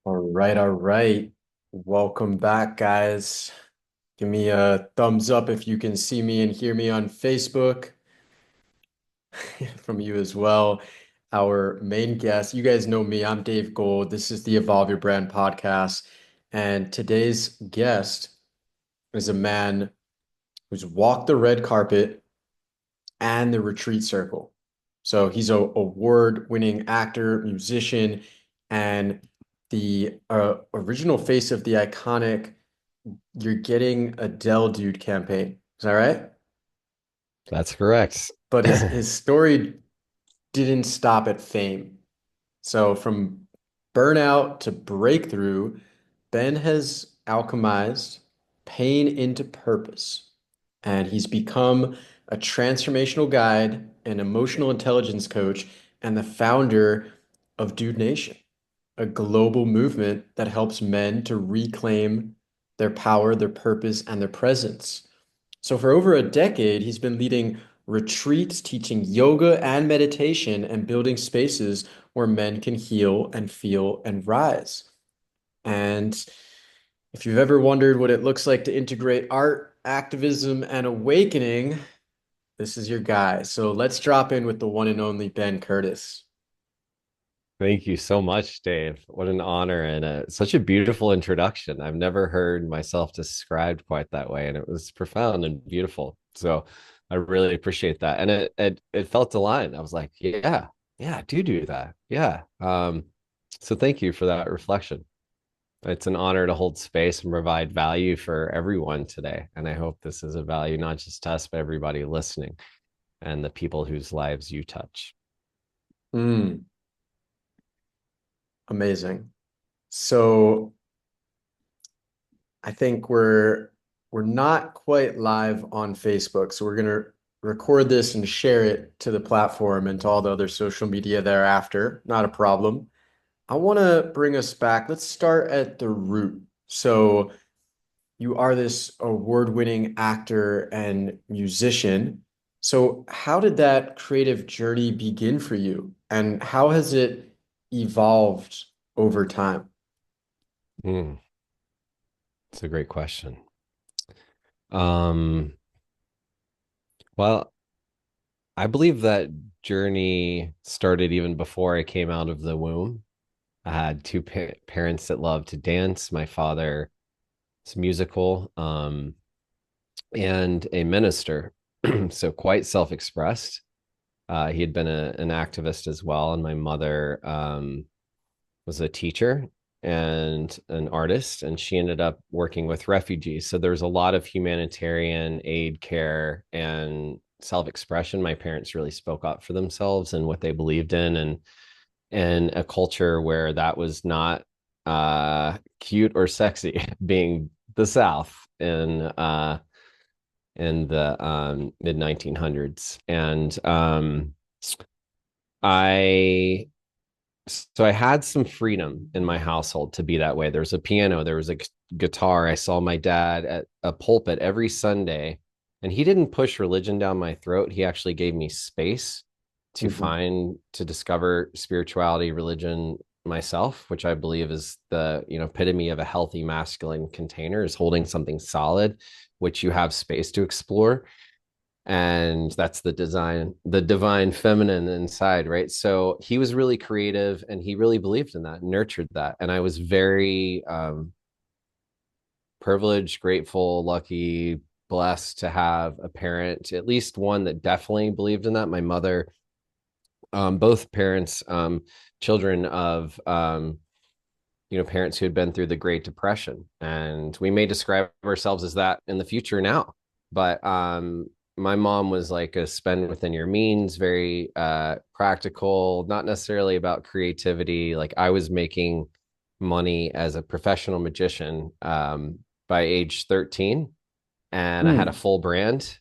All right, all right. Welcome back, guys. Give me a thumbs up if you can see me and hear me on Facebook from you as well. Our main guest, you guys know me, I'm Dave Gold. This is the Evolve Your Brand podcast. And today's guest is a man who's walked the red carpet and the retreat circle. So he's a award-winning actor, musician, and the original face of the iconic "You're Getting Adele Dude" campaign. Is that right? That's correct. But his story didn't stop at fame. So from burnout to breakthrough, Ben has alchemized pain into purpose, and he's become a transformational guide, an emotional intelligence coach, and the founder of Dude Nation, a global movement that helps men to reclaim their power, their purpose, and their presence. So for over a decade, he's been leading retreats, teaching yoga and meditation, and building spaces where men can heal and feel and rise. And if you've ever wondered what it looks like to integrate art, activism, and awakening, this is your guy. So let's drop in with the one and only Ben Curtis. Thank you so much, Dave. What an honor and such a beautiful introduction. I've never heard myself described quite that way, and it was profound and beautiful. So I really appreciate that. And it felt aligned. I was like, yeah, I do that. Yeah. So thank you for that reflection. It's an honor to hold space and provide value for everyone today. And I hope this is a value not just to us, but everybody listening and the people whose lives you touch. Mm, amazing. So I think we're not quite live on Facebook, so we're gonna record this and share it to the platform and to all the other social media thereafter. Not a problem. I want to bring us back. Let's start at the root. So you are this award-winning actor and musician. So how did that creative journey begin for you, and how has it evolved over time? Mm, it's a great question. Um, well, I believe that journey started even before I came out of the womb. I had two parents that loved to dance. My father is musical, and a minister, so quite self-expressed. He had been an activist as well, and my mother was a teacher and an artist, and she ended up working with refugees. So there's a lot of humanitarian aid, care, and self-expression. My parents really spoke up for themselves and what they believed in, and a culture where that was not cute or sexy, being the South in the mid 1900s. And I so I had some freedom in my household to be that way. There was a piano, there was a guitar. I saw my dad at a pulpit every Sunday, and he didn't push religion down my throat. He actually gave me space Mhm. to discover spirituality, religion myself, which I believe is the, epitome of a healthy masculine container, is holding something solid, which you have space to explore. And that's the divine feminine inside, right? So he was really creative and he really believed in that, nurtured that. And I was very privileged, grateful, lucky, blessed to have a parent, at least one that definitely believed in that. My mother, both parents, children of parents who had been through the Great Depression, and we may describe ourselves as that in the future now. But my mom was like a spend within your means, very practical, not necessarily about creativity. Like I was making money as a professional magician by age 13, and I had a Mm. full brand.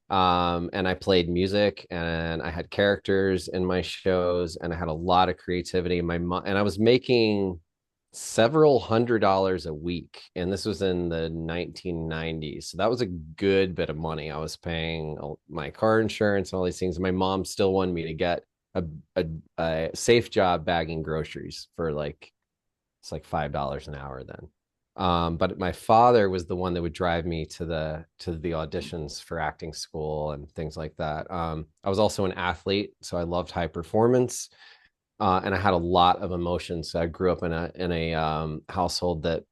And I played music and I had characters in my shows and I had a lot of creativity. My mom and I was making several $100s a week, and this was in the 1990s. So that was a good bit of money. I was paying my car insurance and all these things. My mom still wanted me to get a, a, a safe job bagging groceries for like It's like $5 an hour then. But my father was the one that would drive me to the auditions for acting school and things like that. I was also an athlete, so I loved high performance, and I had a lot of emotions. So I grew up in a household that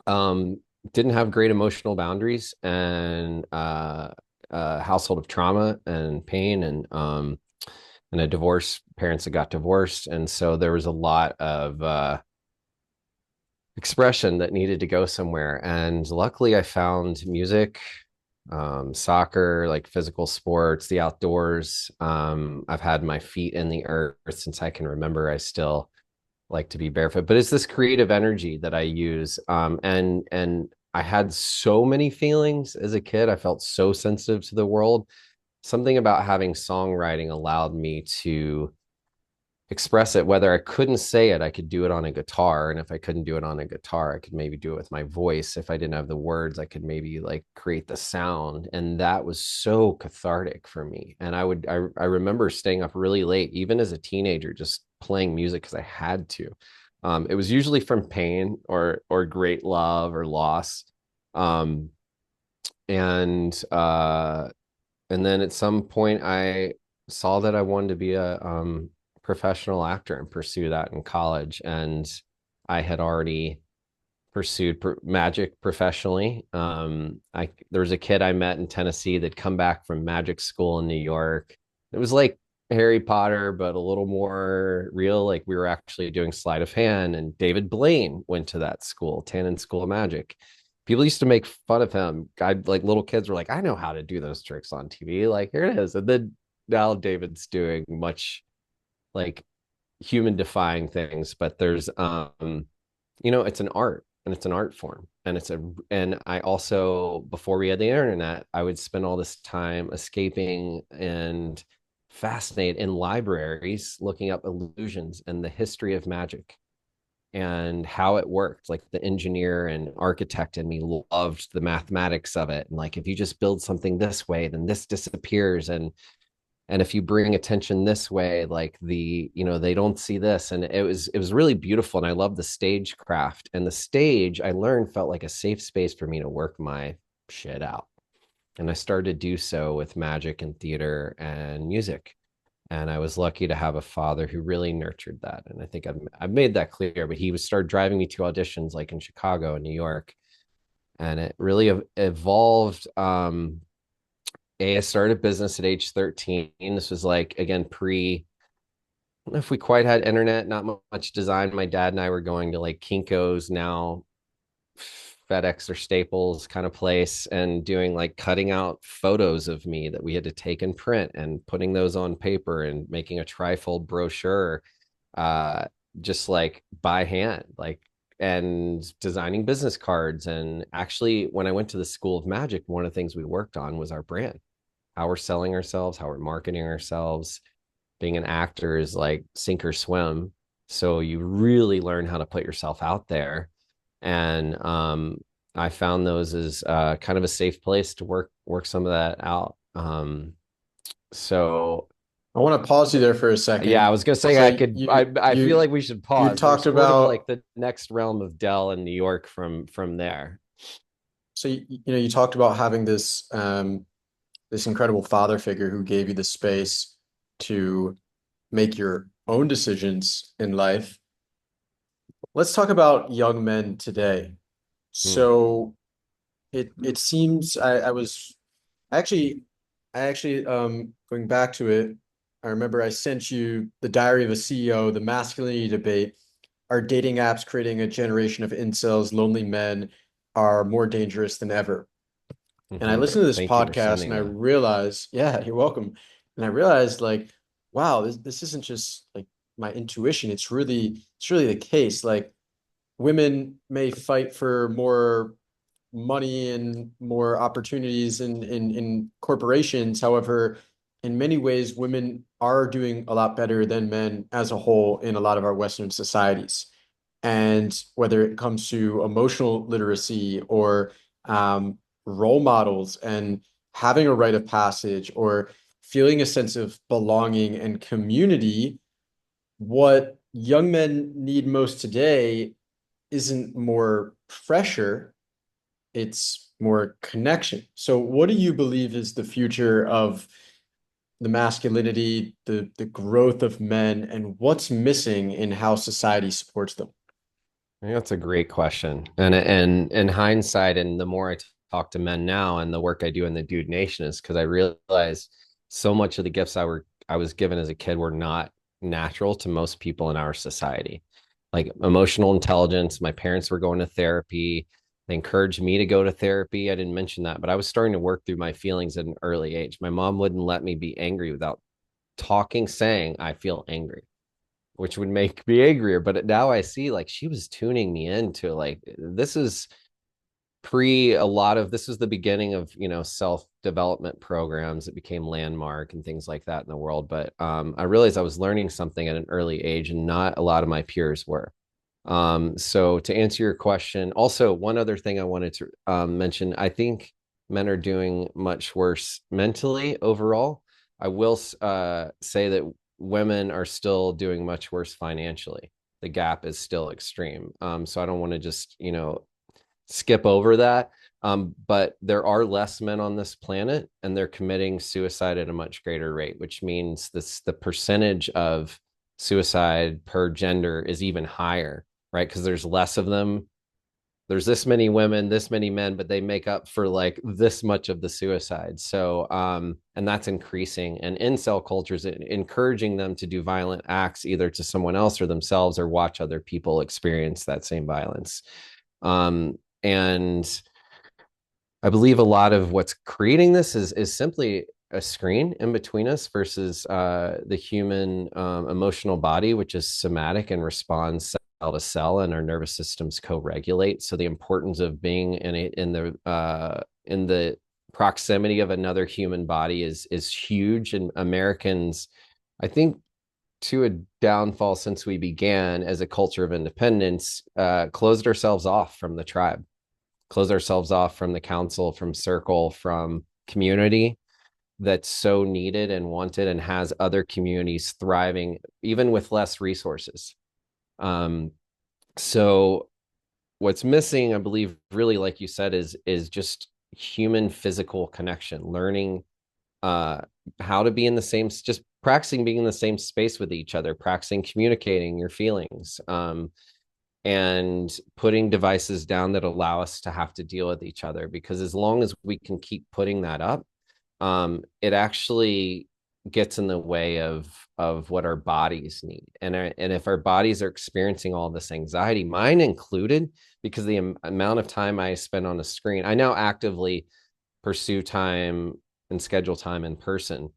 um, didn't have great emotional boundaries, and a household of trauma and pain, and a divorce. Parents that got divorced, and so there was a lot of expression that needed to go somewhere. And luckily, I found music, soccer, like physical sports, the outdoors. I've had my feet in the earth since I can remember. I still like to be barefoot, but it's this creative energy that I use. And I had so many feelings as a kid. I felt so sensitive to the world. Something about having songwriting allowed me to express it. Whether I couldn't say it, I could do it on a guitar, and if I couldn't do it on a guitar, I could maybe do it with my voice. If I didn't have the words, I could maybe like create the sound, and that was so cathartic for me. And I remember staying up really late even as a teenager, just playing music because I had to. It was usually from pain or great love or loss. um and and then at some point I saw that I wanted to be a professional actor and pursue that in college. And I had already pursued magic professionally. There was a kid I met in Tennessee that come back from magic school in New York. It was like Harry Potter, but a little more real. Like we were actually doing sleight of hand, and David Blaine went to that school, Tannen School of Magic. People used to make fun of him. Like little kids were like, I know how to do those tricks on TV. Like here it is. And then now David's doing much like human defying things. But there's it's an art, and it's an art form, and and I also, before we had the internet, I would spend all this time escaping and fascinate in libraries looking up illusions and the history of magic and how it worked. Like the engineer and architect in me loved the mathematics of it, and like if you just build something this way, then this disappears, and if you bring attention this way, like they don't see this. And it was really beautiful, and I love the stagecraft. And the stage, I learned, felt like a safe space for me to work my shit out. And I started to do so with magic and theater and music. And I was lucky to have a father who really nurtured that. And I think I've made that clear. But he would start driving me to auditions like in Chicago and New York, and it really evolved. I started business at age 13. This was like, again, I don't know if we quite had internet, not much design. My dad and I were going to like Kinko's, now FedEx or Staples kind of place, and doing like cutting out photos of me that we had to take and print and putting those on paper and making a trifold brochure, uh, just like by hand, like, and designing business cards. And actually, when I went to the School of Magic, one of the things we worked on was our brand, how we're selling ourselves, how we're marketing ourselves. Being an actor is like sink or swim. So you really learn how to put yourself out there. And I found those as kind of a safe place to work some of that out. So I want to pause you there for a yeah, I second. was gonna say So I could. I feel like we should you pause. We're talked sort of like about the next realm of Dell in New York from there. so you talked about having this incredible father figure who gave you the space to make your own decisions in life. Let's talk about young men today. Hmm. So it seems actually I actually going back to it, I remember I sent you the Diary of a CEO, the masculinity debate. Are dating apps creating a generation of incels? Lonely men are more dangerous than ever. And I Hmm. listened to this Thank you for podcast and sending I that. realized, yeah, you're welcome. And I realized like, wow, this isn't just like my intuition. It's really the case. Like women may fight for more money and more opportunities in corporations. However, in many ways, women are doing a lot better than men as a whole in a lot of our Western societies. And whether it comes to emotional literacy or role models and having a rite of passage or feeling a sense of belonging and community, what young men need most today isn't more pressure, it's more connection. So what do you believe is the future of the masculinity, the growth of men, and what's missing in how society supports them? I think that's a great question. And in hindsight, and the more I talk to men now and the work I do in the Dude Nation is because I realize so much of the gifts I was given as a kid were not natural to most people in our society. Like emotional intelligence, my parents were going to therapy. They encouraged me to go to therapy. I didn't mention that, but I was starting to work through my feelings at an early age. My mom wouldn't let me be angry without saying, I feel angry, which would make me angrier. But now I see like she was tuning me into like this is pre a lot of this was the beginning of self development programs that became landmark and things like that in the world. But I realized I was learning something at an early age, and not a lot of my peers were. So to answer your question, also one other thing I wanted to mention, I think men are doing much worse mentally overall. I will say that women are still doing much worse financially. The gap is still extreme. So I don't want to just, skip over that. But there are less men on this planet, and they're committing suicide at a much greater rate, which means the percentage of suicide per gender is even higher, right? Because there's less of them. There's this many women, this many men, but they make up for like this much of the suicide. So, and that's increasing. And incel cultures encouraging them to do violent acts either to someone else or themselves, or watch other people experience that same violence. And I believe a lot of what's creating this is simply a screen in between us versus the human emotional body, which is somatic and responds cell to cell, and our nervous systems co-regulate. So the importance of being in the proximity of another human body is huge. And Americans, I think, to a downfall since we began as a culture of independence, closed ourselves off from the tribe, close ourselves off from the council, from circle, from community that's so needed and wanted and has other communities thriving even with less resources. Um, so what's missing, I believe, really, like you said, is just human physical connection, learning uh, how to be in the same, just practicing being in the same space with each other, practicing communicating your feelings. And putting devices down that allow us to have to deal with each other. Because as long as we can keep putting that up, it actually gets in the way of what our bodies need. And if our bodies are experiencing all this anxiety, mine included, because the amount of time I spend on a screen, I now actively pursue time and schedule time in person.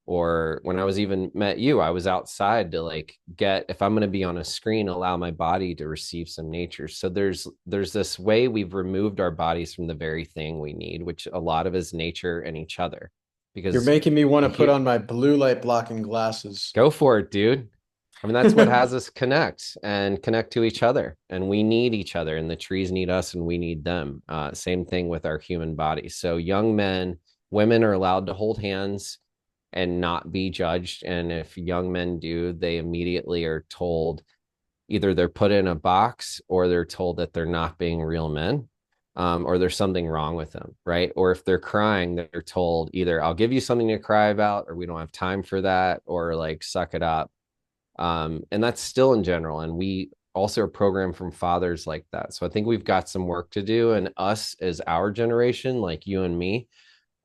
Or when I was even met you, I was outside to like get, if I'm going to be on a screen, allow my body to receive some nature. So there's this way we've removed our bodies from the very thing we need, which a lot of is nature and each other. You're Because making me want to put here, on my blue light blocking glasses. go for it, dude. I mean, that's what has us connect to each other. And we need each other, and the trees need us, and we need them. Same thing with our human body. So young men, women are allowed to hold hands and not be judged. And if young men do, they immediately are told, either they're put in a box, or they're told that they're not being real men, or there's something wrong with them, right? Or if they're crying, they're told either I'll give you something to cry about, or we don't have time for that, or like suck it up. And that's still in general. And we also are programmed from fathers like that. So I think we've got some work to do. And us as our generation, like you and me,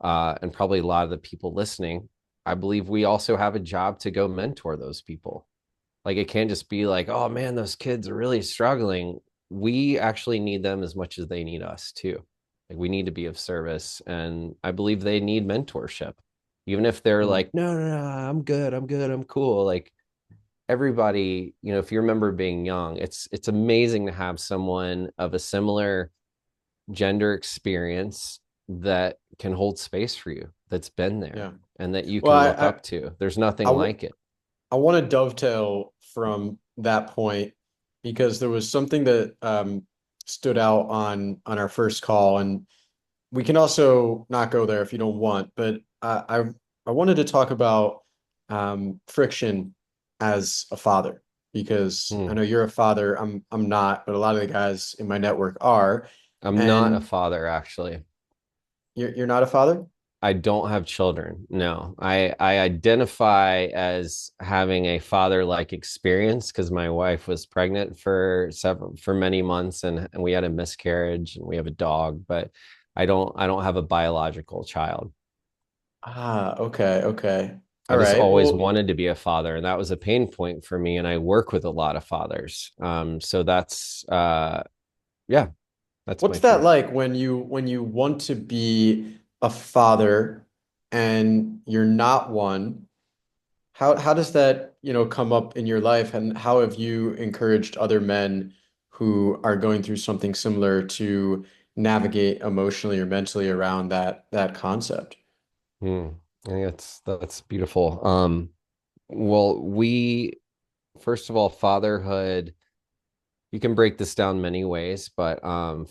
and probably a lot of the people listening, I believe we also have a job to go mentor those people. Like it can't just be like, oh man, those kids are really struggling. We actually need them as much as they need us too. Like we need to be of service. And I believe they need mentorship. Even if they're Mm, like, no, no, no, I'm good, I'm cool. Like everybody, if you remember being young, it's amazing to have someone of a similar gender experience that can hold space for you, that's been there yeah. and that you Well, can look up to. There's I, nothing w- like it. I want to dovetail from that point because there was something that stood out on our first call, and we can also not go there if you don't want, but I wanted to talk about friction as a father because I Hmm. know you're a father. I'm not, but a lot of the guys in my network are. I'm not a And father, actually. you're not a father? I don't have children. No, I identify as having a father-like experience because my wife was pregnant for many months, and we had a miscarriage, and we have a dog, but I don't have a biological child. Ah, okay, okay. I All just right. always Well, wanted to be a father, and that was a pain point for me. And I work with a lot of fathers, so that's yeah, that's my what's that truth. like when you want to be a father and you're not one? How does that, come up in your life, and how have you encouraged other men who are going through something similar to navigate emotionally or mentally around that concept? Hmm. I think that's beautiful. Well, we first of all, fatherhood, you can break this down many ways, but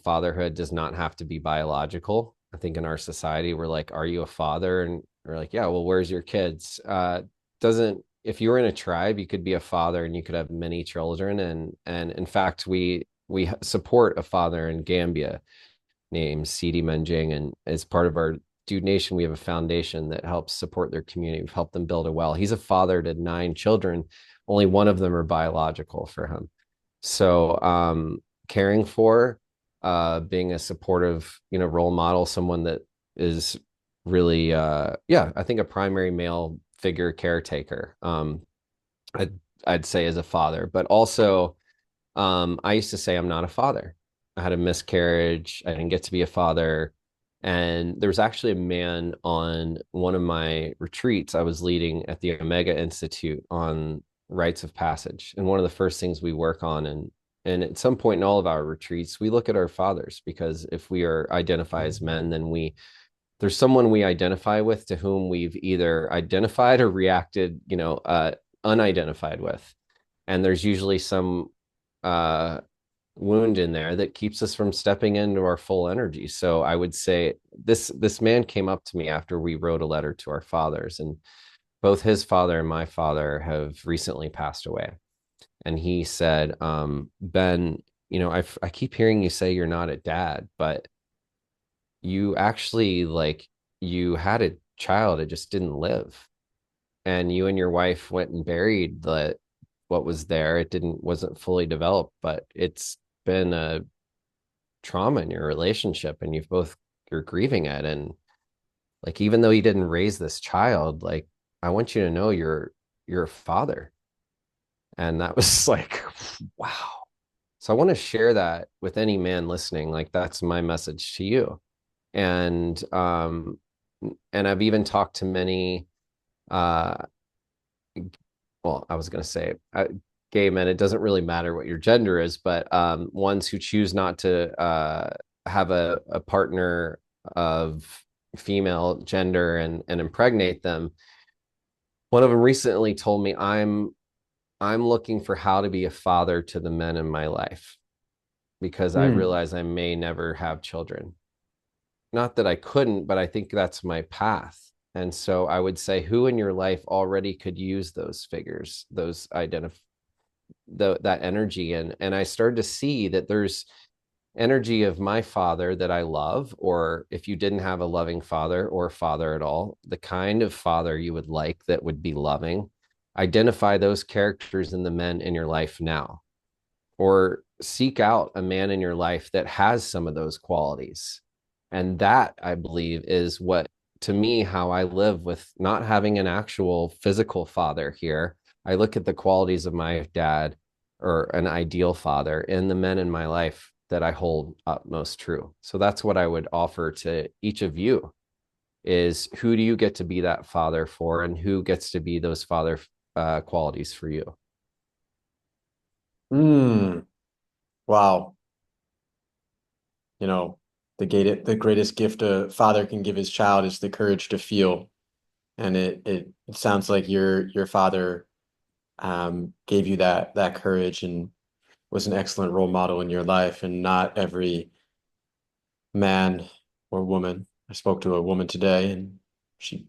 fatherhood does not have to be biological. I think in our society, we're like, are you a father? And we're like, yeah, well, where's your kids? Doesn't if you were in a tribe, you could be a father and you could have many children. And in fact, we support a father in Gambia named Sidi Menjing, and as part of our Dude Nation, we have a foundation that helps support their community. We've helped them build a well. He's a father to 9 children. Only one of them are biological for him. So caring for, being a supportive, role model, someone that is really, yeah, I think a primary male figure caretaker. I'd, I'd say as a father, but also I used to say I'm not a father. I had a miscarriage. I didn't get to be a father. And there was actually a man on one of my retreats I was leading at the Omega Institute on rites of passage. And one of the first things we work on, and at some point in all of our retreats, we look at our fathers, because if we are identify as men, then there's someone we identify with to whom we've either identified or reacted, unidentified with. And there's usually some uh, wound in there that keeps us from stepping into our full energy. So I would say this man came up to me after we wrote a letter to our fathers, and both his father and my father have recently passed away. And he said, Ben, I keep hearing you say you're not a dad, but you actually you had a child, it just didn't live. And you and your wife went and buried the what was there. It didn't wasn't fully developed, but it's been a trauma in your relationship, and you're grieving it. And like, even though you didn't raise this child, like, I want you to know you're a father. And that was like, wow. So I want to share that with any man listening. Like, that's my message to you. And I've even talked to many uh well, I was going to say gay men. It doesn't really matter what your gender is, but ones who choose not to have a partner of female gender and impregnate them. One of them recently told me, I'm looking for how to be a father to the men in my life, because I Hmm. realize I may never have children. Not that I couldn't, but I think that's my path. And so I would say, who in your life already could use those figures, those that energy? And I started to see that there's energy of my father that I love, or if you didn't have a loving father or father at all, the kind of father you would like that would be loving. Identify those characters in the men in your life now, or seek out a man in your life that has some of those qualities. And that, I believe, is what, to me, how I live with not having an actual physical father here. I look at the qualities of my dad, or an ideal father, in the men in my life that I hold up most true. So that's what I would offer to each of you, is who do you get to be that father for, and who gets to be those father qualities for you? Hmm. Wow. You know, the greatest gift a father can give his child is the courage to feel. And it sounds like your father gave you that courage and was an excellent role model in your life. And not every man or woman. I spoke to a woman today, and she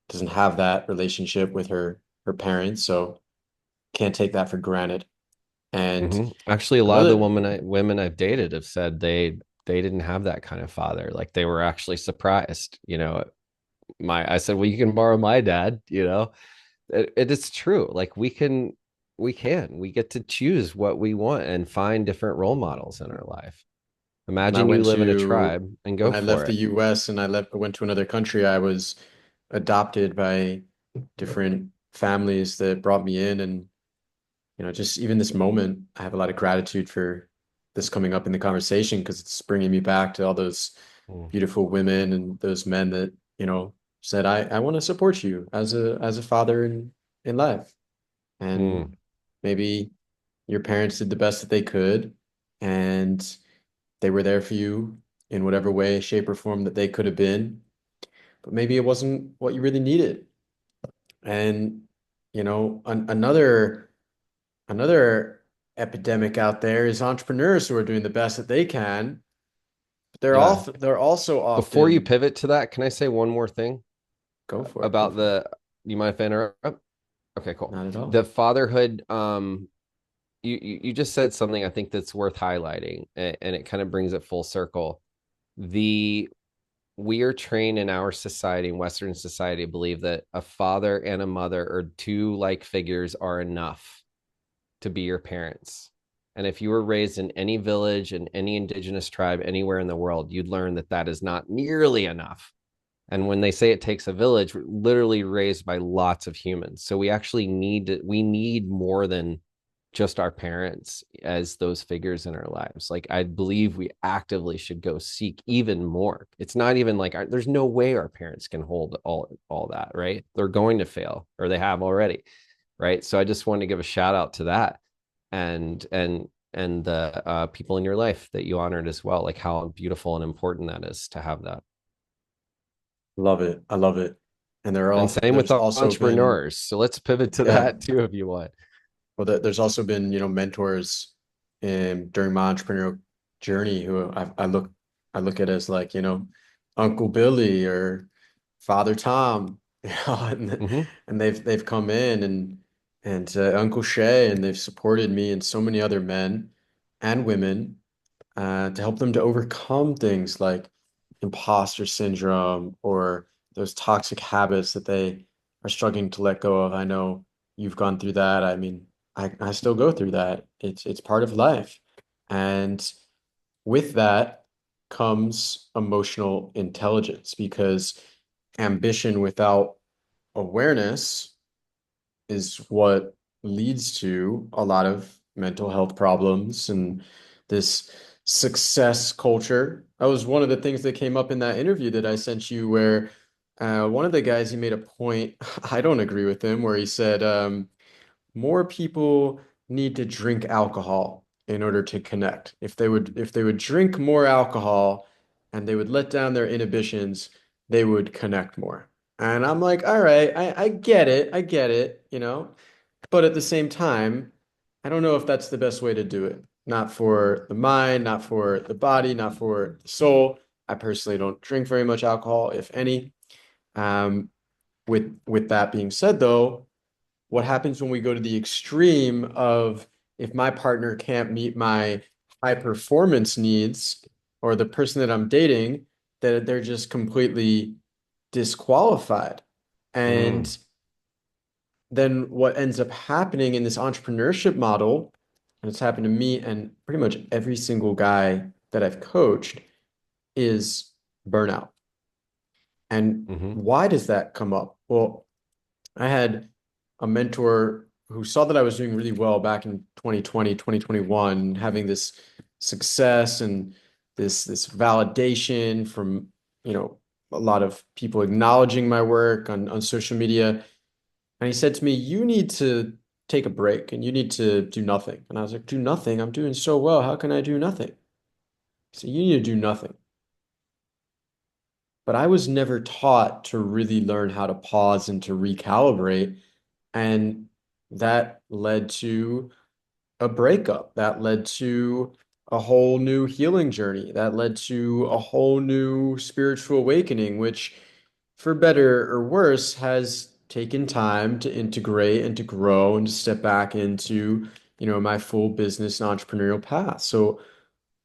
doesn't have that relationship with her parents. So can't take that for granted. And Actually, a lot of the another, women I've dated have said they didn't have that kind of father. Like they were actually surprised. I said, well, you can borrow my dad. It is true. Like we get to choose what we want and find different role models in our life. when I Imagine you went live in a to, tribe and go when I for left the it. US and I went to another country, I was adopted by different families that brought me in. And, just even this moment, I have a lot of gratitude for this coming up in the conversation because it's bringing me back to all those Mm, beautiful women and those men that, said, I want to support you as a father in life. And mm, maybe your parents did the best that they could, and they were there for you in whatever way, shape, or form that they could have been. But maybe it wasn't what you really needed. And another epidemic out there is entrepreneurs who are doing the best that they can, but yeah. they're also Before you often pivot to that, can I say one more thing go about for it. you mind if I interrupt? Okay, cool. Not at all. The fatherhood, you just said something I think that's worth highlighting, and it kind of brings it full circle. The We are trained in our society, in Western society, to believe that a father and a mother or two like figures are enough to be your parents. And if you were raised in any village, in any indigenous tribe, anywhere in the world, you'd learn that that is not nearly enough. And when they say it takes a village, we're literally raised by lots of humans. So we need more than just our parents as those figures in our lives. Like I believe we actively should go seek even more. It's not even like there's no way our parents can hold all that, right? They're going to fail or they have already, right? So I just want to give a shout out to that and the people in your life that you honored as well, like how beautiful and important that is to have that. Love it. I love it. And And same with there's also been, entrepreneurs. So let's pivot to yeah. that too, if you want. Well, there's also been, mentors during my entrepreneurial journey who I look at as like, Uncle Billy or Father Tom, Hmm. and they've come in and Uncle Shay, and they've supported me and so many other men and women to help them to overcome things like imposter syndrome or those toxic habits that they are struggling to let go of. I know you've gone through that. I mean, I still go through that. It's part of life. And with that comes emotional intelligence because ambition without awareness is what leads to a lot of mental health problems and this success culture. That was one of the things that came up in that interview that I sent you, where one of the guys, he made a point, I don't agree with him, where he said, more people need to drink alcohol in order to connect. If they would drink more alcohol and they would let down their inhibitions, they would connect more. And I'm like, all right, I get it. I get it, But at the same time, I don't know if that's the best way to do it. Not for the mind, not for the body, not for the soul. I personally don't drink very much alcohol, if any. Um, with that being said, though, what happens when we go to the extreme of if my partner can't meet my high performance needs or the person that I'm dating, that they're just completely disqualified. Mm, And then what ends up happening in this entrepreneurship model, and it's happened to me and pretty much every single guy that I've coached, is burnout. And hmm. why does that come up? Well, I had a mentor who saw that I was doing really well back in 2020, 2021, having this success and this validation from, a lot of people acknowledging my work on social media. And he said to me, "You need to take a break and you need to do nothing." And I was like, "Do nothing? I'm doing so well. How can I do nothing?" He said, "You need to do nothing." But I was never taught to really learn how to pause and to recalibrate. And that led to a breakup. That led to a whole new healing journey. That led to a whole new spiritual awakening, which, for better or worse, has taken time to integrate and to grow and to step back into, my full business and entrepreneurial path. So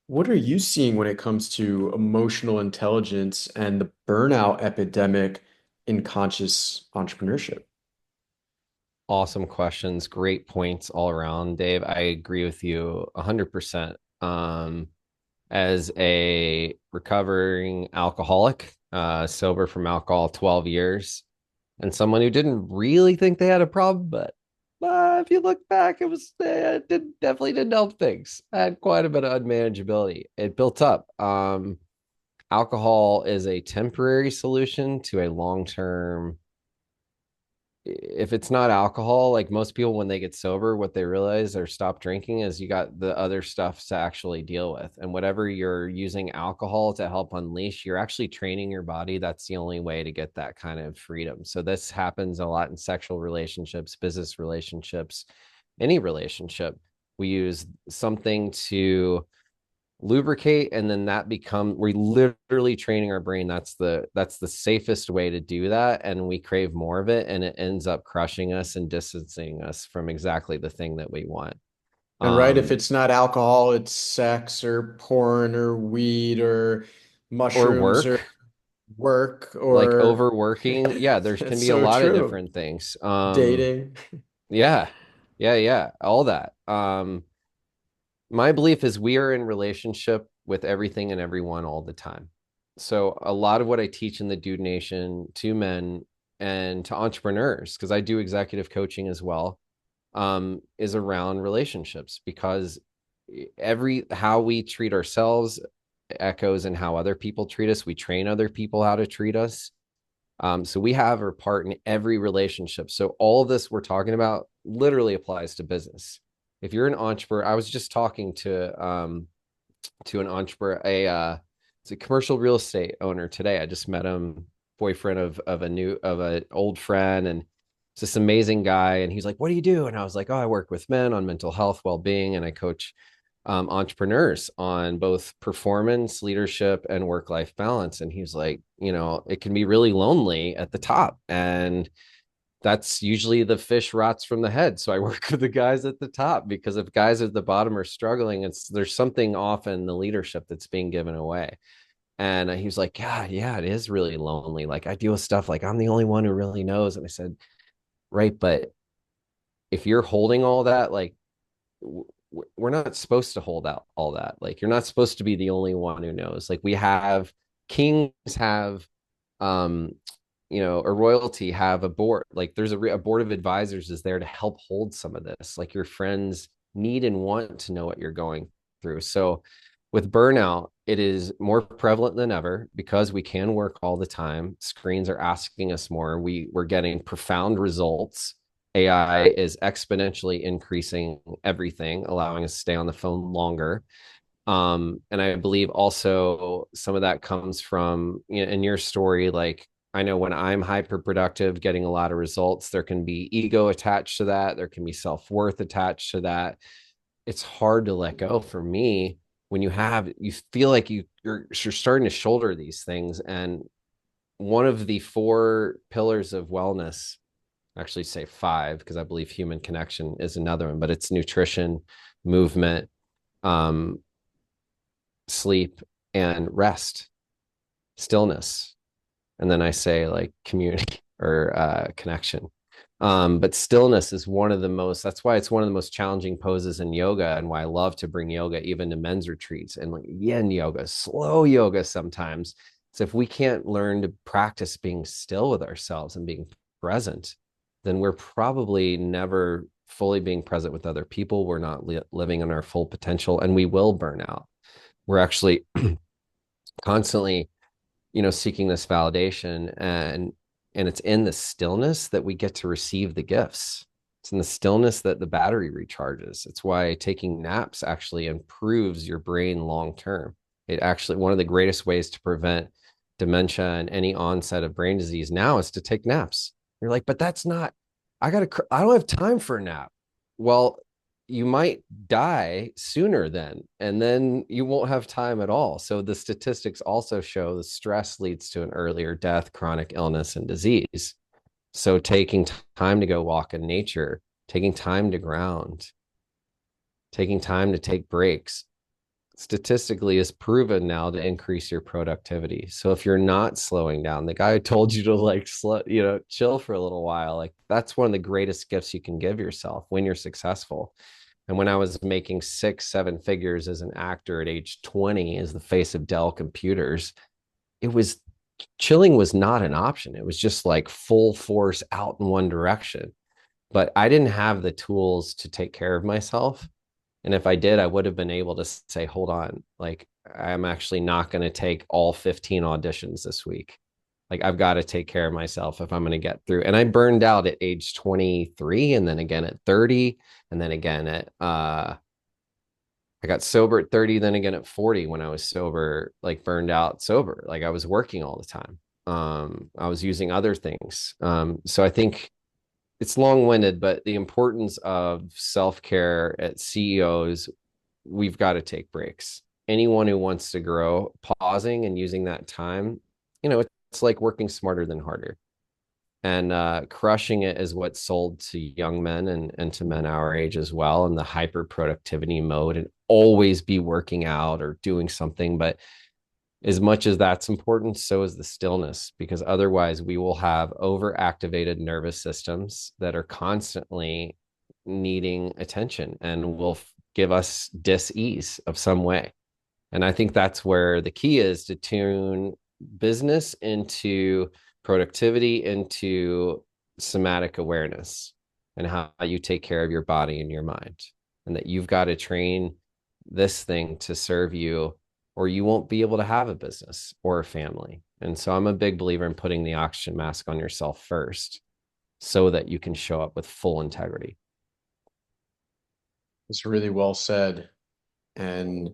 what are you seeing when it comes to emotional intelligence and the burnout epidemic in conscious entrepreneurship? Awesome questions. Great points all around, Dave. I agree with you 100%. As a recovering alcoholic, sober from alcohol 12 years, and someone who didn't really think they had a problem, but if you look back, it definitely didn't help things. I had quite a bit of unmanageability. It built up. Alcohol is a temporary solution to a long-term. If it's not alcohol, like most people when they get sober, what they realize or stop drinking is you got the other stuff to actually deal with. And whatever you're using alcohol to help unleash, you're actually training your body. That's the only way to get that kind of freedom. So this happens a lot in sexual relationships, business relationships, any relationship. We use something to lubricate, and then we're literally training our brain. That's the safest way to do that, and we crave more of it, and it ends up crushing us and distancing us from exactly the thing that we want. And right, if um it's not alcohol, it's sex or porn or weed or or mushrooms or work, work like or overworking. Yeah, there can it's be a so lot of true. different things. Dating. Yeah, yeah, all that. My belief is we are in relationship with everything and everyone all the time. So a lot of what I teach in the Dude Nation to men and to entrepreneurs, because I do executive coaching as well, is around relationships, because every how we treat ourselves echoes in how other people treat us. We train other people how to treat us. So we have our part in every relationship. So all of this we're talking about literally applies to business. If you're an entrepreneur, I was just talking to an entrepreneur, it's a commercial real estate owner today. I just met him, boyfriend of an old friend, and it's this amazing guy. And he's like, "What do you do?" And I was like, "Oh, I work with men on mental health, well being, and I coach entrepreneurs on both performance, leadership, and work life balance." And he's like, it can be really lonely at the top, and that's usually the fish rots from the head. So I work with the guys at the top, because if guys at the bottom are struggling, there's something off in the leadership that's being given away. And he was like, "God, yeah, it is really lonely. Like I deal with stuff like I'm the only one who really knows." And I said, "Right, but if you're holding all that, like we're not supposed to hold out all that. Like you're not supposed to be the only one who knows. Like we have kings have um a royalty have a board. Like there's a board of advisors is there to help hold some of this. Like your friends need and want to know what you're going through. So with burnout, it is more prevalent than ever because we can work all the time. Screens are asking us more. We're getting profound results. AI is exponentially increasing everything, allowing us to stay on the phone longer. And I believe also some of that comes from, in your story, like I know when I'm hyper productive, getting a lot of results, there can be ego attached to that. There can be self-worth attached to that. It's hard to let go for me when you feel like you're starting to shoulder these things. And one of the four pillars of wellness, actually say five, because I believe human connection is another one, but it's nutrition, movement, um, sleep, and rest, stillness. And then I say like community or connection. But stillness is that's why it's one of the most challenging poses in yoga, and why I love to bring yoga even to men's retreats and like yin yoga, slow yoga sometimes. So if we can't learn to practice being still with ourselves and being present, then we're probably never fully being present with other people. We're not living in our full potential, and we will burn out. We're actually constantly seeking this validation, and it's in the stillness that we get to receive the gifts. It's in the stillness that the battery recharges. It's why taking naps actually improves your brain long term. It actually, one of the greatest ways to prevent dementia and any onset of brain disease now is to take naps. You're like, "But that's not, I don't have time for a nap." Well, you might die sooner and then you won't have time at all. So the statistics also show the stress leads to an earlier death, chronic illness, and disease. So taking time to go walk in nature, taking time to ground, taking time to take breaks, statistically is proven now to increase your productivity. So if you're not slowing down, the guy who told you to like slow, chill for a little while, like that's one of the greatest gifts you can give yourself when you're successful. And when I was making 6, 7 figures as an actor at age 20 as the face of Dell Computers, it was chilling was not an option. It was just like full force out in one direction. But I didn't have the tools to take care of myself. And if I did, I would have been able to say, hold on, like I'm actually not going to take all 15 auditions this week. Like I've got to take care of myself if I'm going to get through. And I burned out at age 23 and then again at 30 and then again at I got sober at 30, then again at 40 when I was sober, like burned out sober. Like I was working all the time. I was using other things. So I think it's long-winded, but the importance of self-care at CEOs, we've got to take breaks. Anyone who wants to grow, pausing and using that time, it's like working smarter than harder. And crushing it is what's sold to young men and to men our age as well, in the hyper productivity mode and always be working out or doing something. But as much as that's important, so is the stillness, because otherwise we will have overactivated nervous systems that are constantly needing attention and will give us dis-ease of some way. And I think that's where the key is, to tune business into productivity, into somatic awareness, and how you take care of your body and your mind. And that you've got to train this thing to serve you, or you won't be able to have a business or a family. And so I'm a big believer in putting the oxygen mask on yourself first so that you can show up with full integrity. It's really well said. And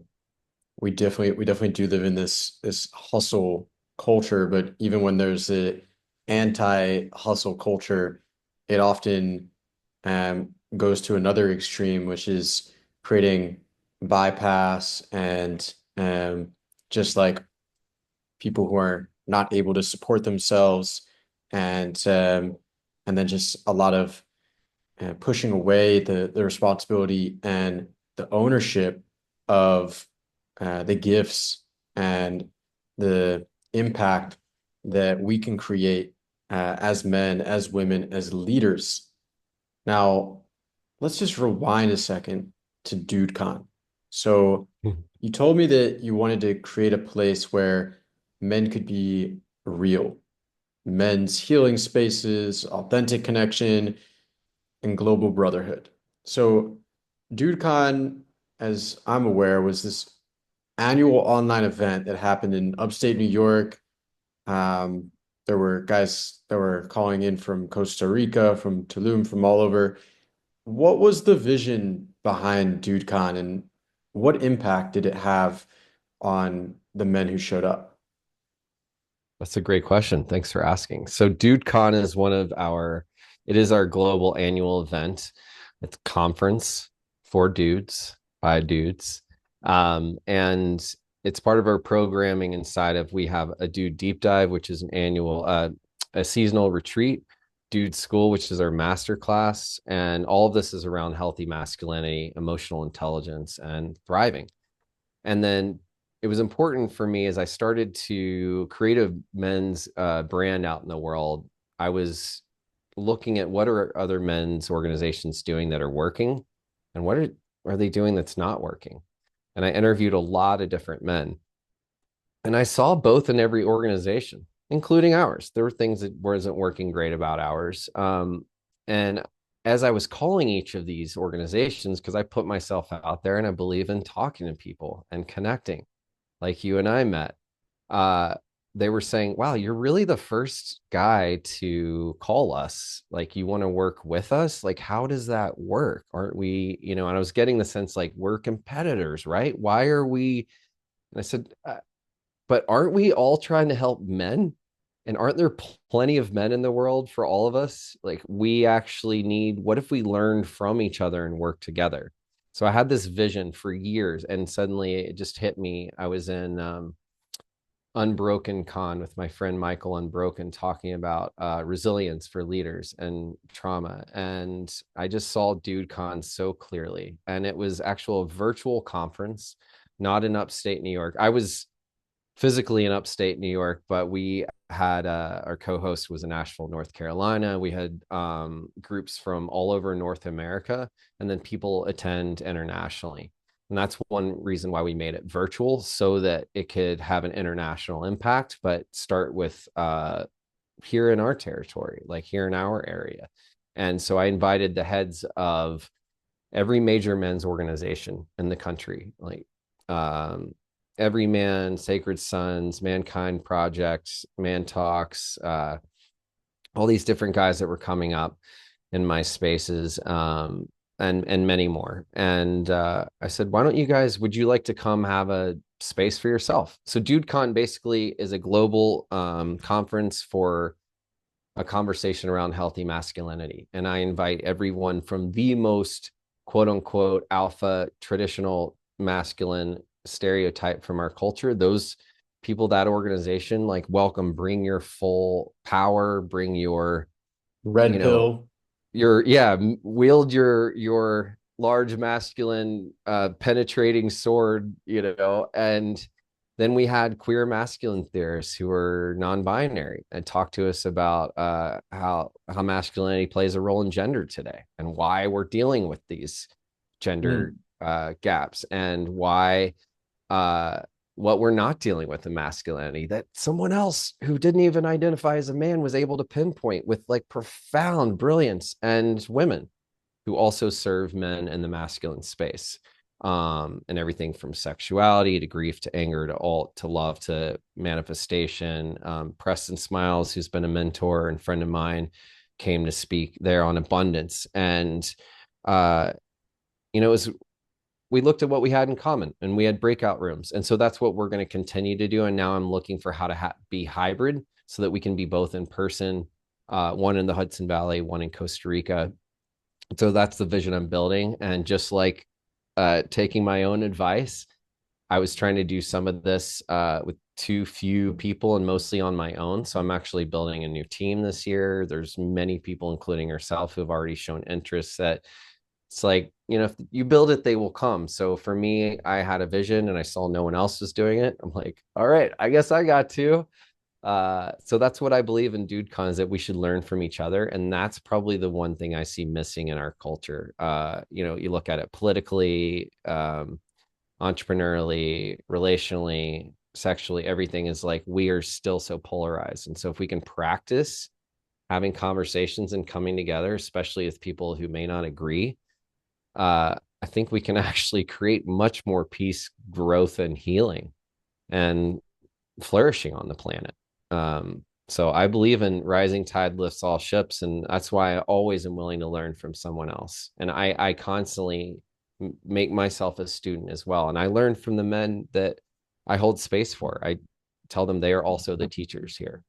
we definitely do live in this hustle culture, but even when there's a anti-hustle culture, it often goes to another extreme, which is creating bypass and just like people who are not able to support themselves, and and then just a lot of pushing away the responsibility and the ownership of the gifts and the impact that we can create as men, as women, as leaders. Now, let's just rewind a second to DudeCon. So you told me that you wanted to create a place where men could be real, men's healing spaces, authentic connection, and global brotherhood. So DudeCon, as I'm aware, was this annual online event that happened in upstate New York. Um, there were guys that were calling in from Costa Rica, from Tulum, from all over. What was the vision behind DudeCon, and what impact did it have on the men who showed up? That's a great question. Thanks for asking. So DudeCon is it is our global annual event. It's a conference for dudes, by dudes. And it's part of our programming inside of, we have a dude deep dive, which is an annual, a seasonal retreat, dude school, which is our master class. And all of this is around healthy masculinity, emotional intelligence, and thriving. And then it was important for me, as I started to create a men's brand out in the world, I was looking at what are other men's organizations doing that are working, and are they doing that's not working. And I interviewed a lot of different men, and I saw both in every organization, including ours. There were things that wasn't working great about ours. And as I was calling each of these organizations, because I put myself out there and I believe in talking to people and connecting, like you and I met, uh, they were saying, wow, you're really the first guy to call us. Like, you want to work with us? Like, how does that work? Aren't we, and I was getting the sense like we're competitors, right? Why are we? And I said, but aren't we all trying to help men? And aren't there plenty of men in the world for all of us? Like, we actually need, what if we learned from each other and work together? So I had this vision for years, and suddenly it just hit me. I was in Unbroken Con with my friend Michael Unbroken, talking about resilience for leaders and trauma. And I just saw Dude Con so clearly. And it was actual virtual conference, not in upstate New York. I was physically in upstate New York, but we had our co-host was in Nashville, North Carolina. We had groups from all over North America, and then people attend internationally. And that's one reason why we made it virtual, so that it could have an international impact, but start with here in our territory, like here in our area. And so I invited the heads of every major men's organization in the country, like Everyman, Sacred Sons, Mankind Projects, Man Talks, all these different guys that were coming up in my spaces, and many more. And I said, why don't you guys? Would you like to come have a space for yourself? So DudeCon basically is a global conference for a conversation around healthy masculinity, and I invite everyone from the most quote unquote alpha traditional masculine stereotype from our culture, those people, that organization, like, welcome, bring your full power, bring your, Red you know, pill. yeah, wield your large masculine penetrating sword, and then we had queer masculine theorists who are non-binary and talk to us about how masculinity plays a role in gender today, and why we're dealing with these gender Mm. gaps, and why what we're not dealing with in masculinity that someone else who didn't even identify as a man was able to pinpoint with like profound brilliance, and women who also serve men in the masculine space, and everything from sexuality to grief to anger to all to love to manifestation. Preston Smiles, who's been a mentor and friend of mine, came to speak there on abundance. And uh it was, we looked at what we had in common, and we had breakout rooms. And so that's what we're going to continue to do. And now I'm looking for how to be hybrid so that we can be both in person, one in the Hudson Valley, one in Costa Rica. So that's the vision I'm building. And just like taking my own advice, I was trying to do some of this with too few people and mostly on my own. So I'm actually building a new team this year. There's many people, including yourself, who have already shown interest. That it's like, if you build it, they will come. So for me, I had a vision and I saw no one else was doing it. I'm like, all right, I guess I got to. So that's what I believe in DudeCon, is that we should learn from each other. And that's probably the one thing I see missing in our culture. You look at it politically, entrepreneurially, relationally, sexually, everything is like, we are still so polarized. And so if we can practice having conversations and coming together, especially with people who may not agree, I think we can actually create much more peace, growth, and healing, and flourishing on the planet. So I believe in rising tide lifts all ships, and that's why I always am willing to learn from someone else. And I constantly make myself a student as well. And I learn from the men that I hold space for. I tell them they are also the teachers here.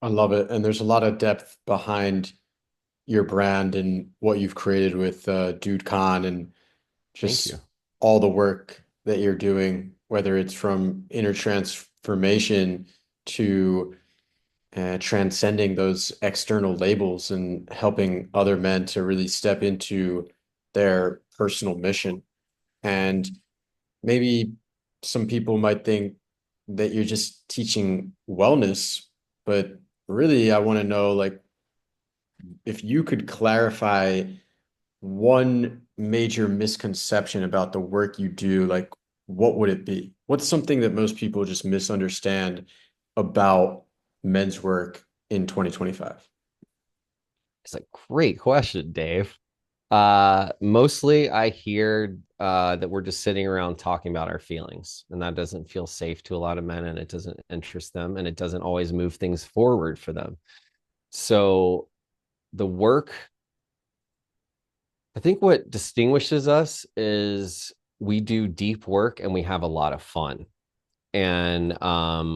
I love it. And there's a lot of depth behind your brand and what you've created with Dude Khan, and Thank you. just all the work that you're doing, whether it's from inner transformation to transcending those external labels and helping other men to really step into their personal mission. And maybe some people might think that you're just teaching wellness, but really, I want to know, like, if you could clarify one major misconception about the work you do, like, what would it be? What's something that most people just misunderstand about men's work in 2025? It's a great question, Dave. Mostly I hear that we're just sitting around talking about our feelings, and that doesn't feel safe to a lot of men, and it doesn't interest them, and it doesn't always move things forward for them. So the work, I think what distinguishes us is we do deep work and we have a lot of fun. And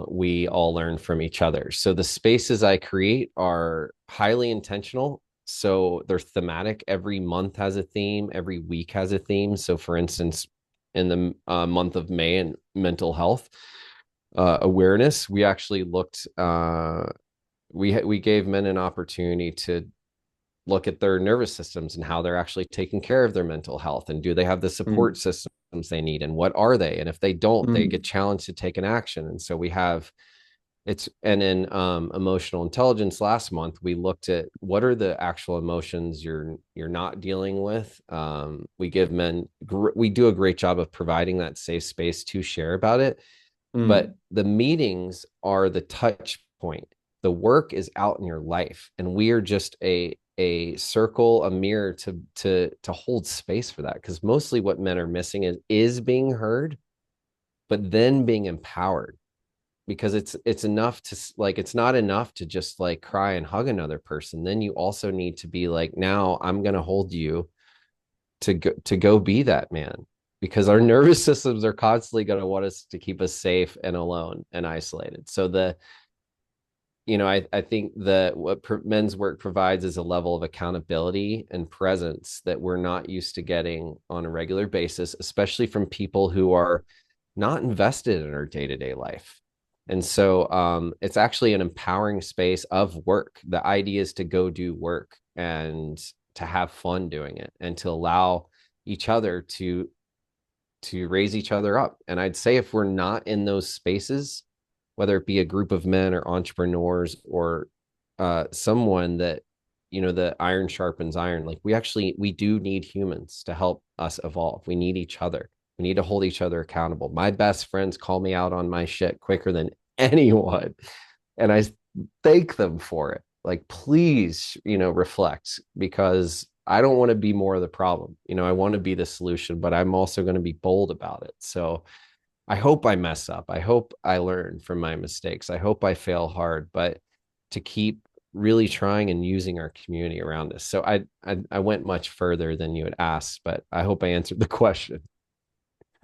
we all learn from each other. So the spaces I create are highly intentional. So they're thematic. Every month has a theme, every week has a theme. So, for instance, in the month of May and mental health, awareness, we actually looked. We gave men an opportunity to look at their nervous systems and how they're actually taking care of their mental health, and do they have the support Mm, systems they need, and what are they, and if they don't, they get mm, challenged to take an action. And so we have it's and in emotional intelligence last month, we looked at what are the actual emotions you're not dealing with. We give men we do a great job of providing that safe space to share about it, but mm. the meetings are the touch point. The work is out in your life, and we are just a circle, a mirror to hold space for that, because mostly what men are missing is being heard, but then being empowered. Because it's enough to like, it's not enough to just like cry and hug another person. Then you also need to be like, now I'm going to hold you to go be that man, because our nervous systems are constantly going to want us to keep us safe and alone and isolated. So I think that what men's work provides is a level of accountability and presence that we're not used to getting on a regular basis, especially from people who are not invested in our day-to-day life. And so it's actually an empowering space of work. The idea is to go do work and to have fun doing it, and to allow each other to raise each other up. And I'd say if we're not in those spaces, whether it be a group of men or entrepreneurs or someone that, the iron sharpens iron, like we do need humans to help us evolve. We need each other. We need to hold each other accountable. My best friends call me out on my shit quicker than anyone. And I thank them for it. Like, please, reflect, because I don't want to be more of the problem. I want to be the solution, but I'm also going to be bold about it. So I hope I mess up. I hope I learn from my mistakes. I hope I fail hard, but to keep really trying and using our community around us. So I went much further than you had asked, but I hope I answered the question.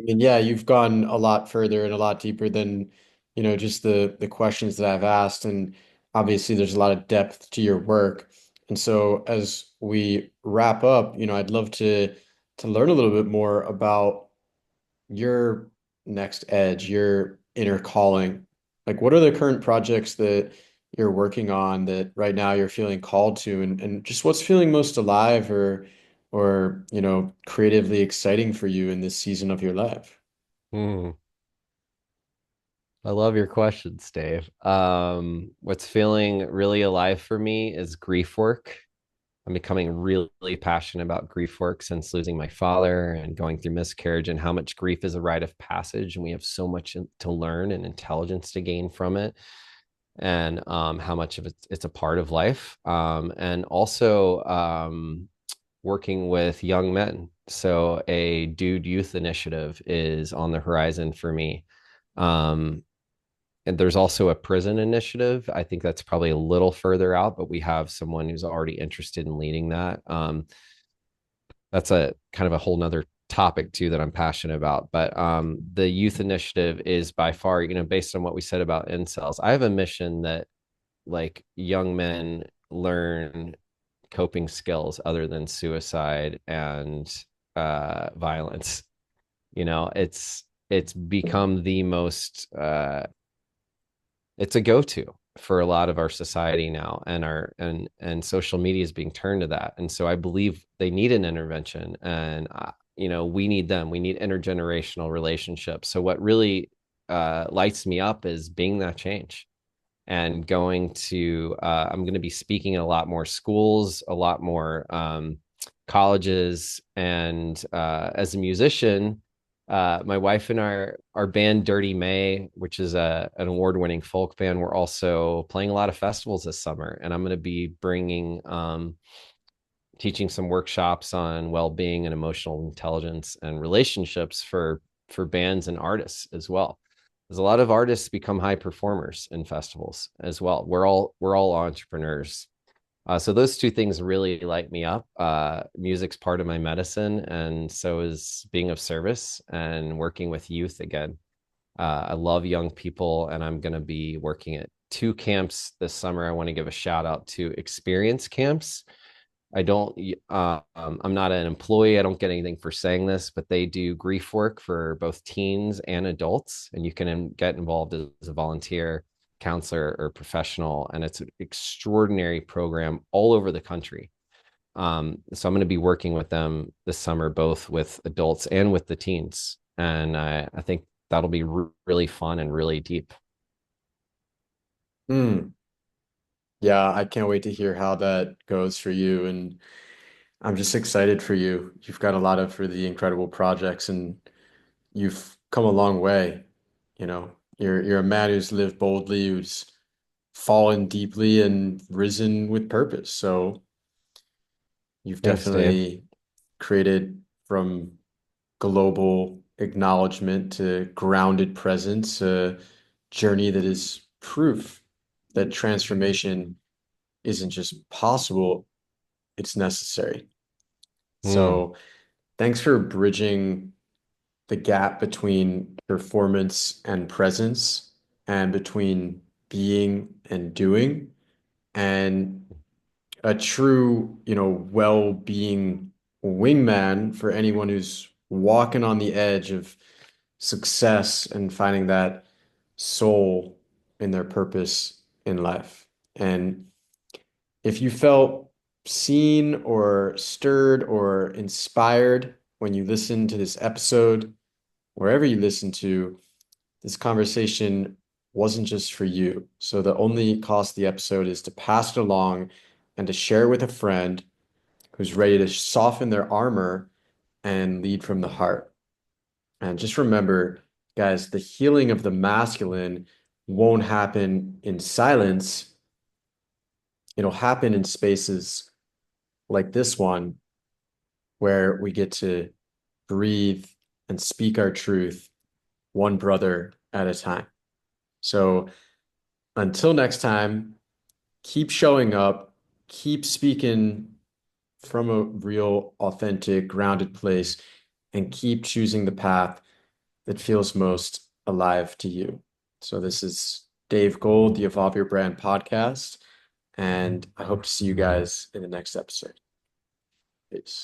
I mean, yeah, you've gone a lot further and a lot deeper than, just the questions that I've asked. And obviously there's a lot of depth to your work. And so as we wrap up, I'd love to learn a little bit more about your next edge, your inner calling. Like, what are the current projects that you're working on that right now you're feeling called to, and just what's feeling most alive or creatively exciting for you in this season of your life? Hmm. I love your questions, Dave. What's feeling really alive for me is grief work. I'm becoming really passionate about grief work since losing my father and going through miscarriage, and how much grief is a rite of passage. And we have so much to learn and intelligence to gain from it, and how much of it's a part of life. And also working with young men. So a dude youth initiative is on the horizon for me. Um, and there's also a prison initiative. I think that's probably a little further out, but we have someone who's already interested in leading that. That's a kind of a whole nother topic too that I'm passionate about. But the youth initiative is by far, based on what we said about incels, I have a mission that like young men learn coping skills other than suicide and violence. It's become the most it's a go-to for a lot of our society now, and social media is being turned to that. And so I believe they need an intervention, and we need them. We need intergenerational relationships. So what really lights me up is being that change, and I'm going to be speaking in a lot more schools, a lot more colleges. And as a musician, my wife and our band Dirty May, which is an award-winning folk band, we're also playing a lot of festivals this summer, and I'm going to be bringing teaching some workshops on well-being and emotional intelligence and relationships for bands and artists as well. There's a lot of artists become high performers in festivals as well. We're all entrepreneurs. So those two things really light me up. Music's part of my medicine, and so is being of service and working with youth again. I love young people, and I'm going to be working at two camps this summer. I want to give a shout out to experience camps. I don't, I'm not an employee. I don't get anything for saying this, but they do grief work for both teens and adults. And you can get involved as a volunteer, counselor, or professional. And it's an extraordinary program all over the country. So I'm going to be working with them this summer, both with adults and with the teens. And I think that'll be really fun and really deep. Hmm. Yeah, I can't wait to hear how that goes for you. And I'm just excited for you. You've got a lot of really incredible projects and you've come a long way. You know, you're a man who's lived boldly, who's fallen deeply and risen with purpose. So you've Thanks, Dave. definitely created from global acknowledgement to grounded presence, a journey that is proof that transformation isn't just possible, it's necessary. Mm, So thanks for bridging the gap between performance and presence and between being and doing and a true, well-being wingman for anyone who's walking on the edge of success and finding that soul in their purpose in life. And if you felt seen or stirred or inspired when you listened to this episode, wherever you listen to, this conversation wasn't just for you. So the only cost of the episode is to pass it along and to share with a friend who's ready to soften their armor and lead from the heart. And just remember, guys, the healing of the masculine won't happen in silence. It'll happen in spaces like this one where we get to breathe and speak our truth one brother at a time. So until next time, keep showing up, keep speaking from a real, authentic, grounded place, and keep choosing the path that feels most alive to you. So this is Dave Gold, the Evolve Your Brand podcast, and I hope to see you guys in the next episode. Peace.